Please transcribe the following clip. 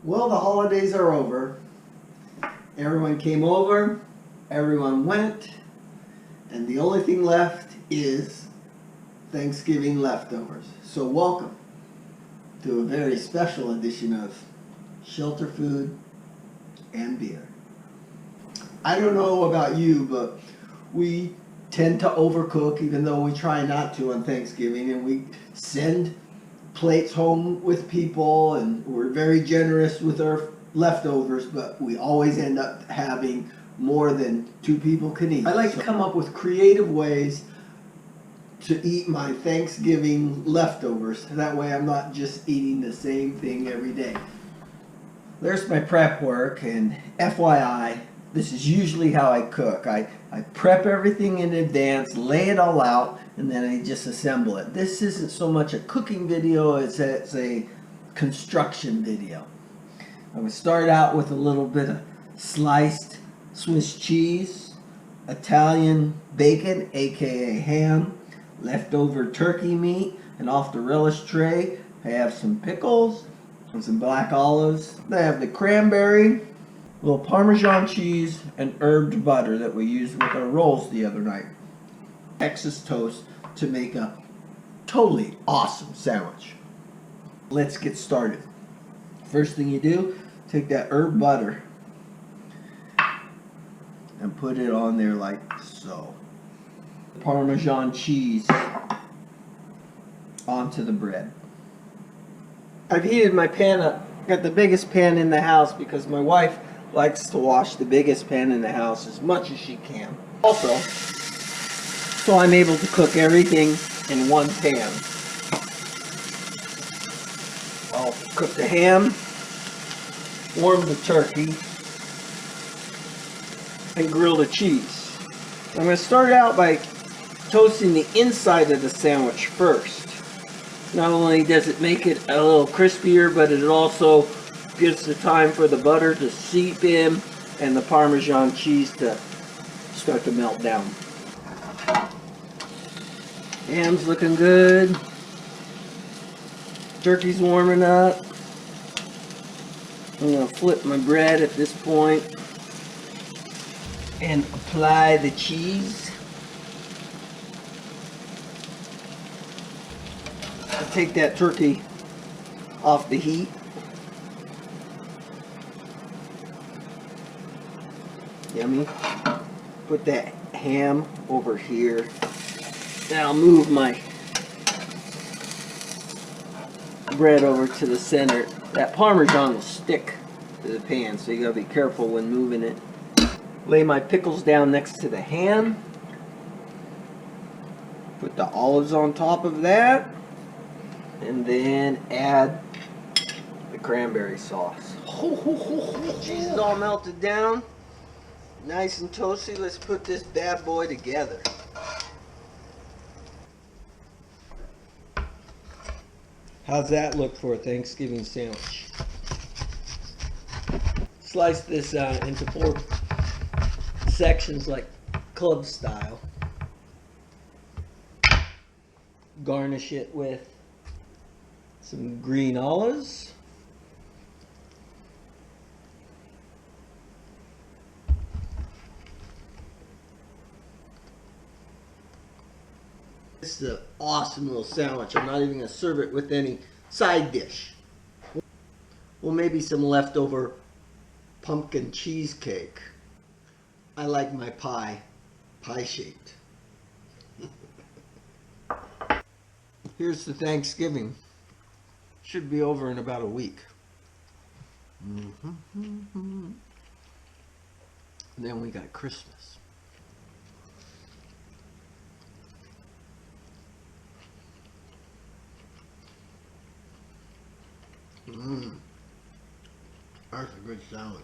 Well, the holidays are over. Everyone came over, everyone went, and the only thing left is Thanksgiving leftovers. So welcome to a very special edition of Shelter Food and Beer. I don't know about you, but we tend to overcook, even though we try not to on Thanksgiving, and we send plates home with people, and we're very generous with our leftovers, but we always end up having more than two people can eat. I like to come up with creative ways to eat my Thanksgiving leftovers. That way I'm not just eating the same thing every day. There's my prep work, and FYI, this is usually how I cook. I prep everything in advance, lay it all out, and then I just assemble it. This isn't so much a cooking video as it's a construction video. I would start out with a little bit of sliced Swiss cheese, Italian bacon, aka ham, leftover turkey meat, and off the relish tray I have some pickles and some black olives. Then I have the cranberry, a little Parmesan cheese, and herbed butter that we used with our rolls the other night. Texas toast to make a totally awesome sandwich. Let's get started. First thing you do, take that herb butter and put it on there like so. Parmesan cheese onto the bread. I've heated my pan up. Got the biggest pan in the house because my wife likes to wash the biggest pan in the house as much as she can. Also, so I'm able to cook everything in one pan. I'll cook the ham, warm the turkey, and grill the cheese. I'm going to start out by toasting the inside of the sandwich first. Not only does it make it a little crispier, but it also gives the time for the butter to seep in and the Parmesan cheese to start to melt down. Ham's looking good. Turkey's warming up. I'm going to flip my bread at this point and apply the cheese. I'll take that turkey off the heat. Yummy. Put that ham over here. Then I'll move my bread over to the center. That Parmesan will stick to the pan, so you gotta be careful when moving it. Lay my pickles down next to the ham. Put the olives on top of that. And then add the cranberry sauce. Cheese is all melted down. Nice and toasty. Let's put this bad boy together. How's that look for a Thanksgiving sandwich? Slice this into 4 sections like club style. Garnish it with some green olives. This is an awesome little sandwich. I'm not even going to serve it with any side dish. Well, maybe some leftover pumpkin cheesecake. I like my pie shaped. Here's the Thanksgiving. Should be over in about a week. Then we got Christmas. That's a good sandwich.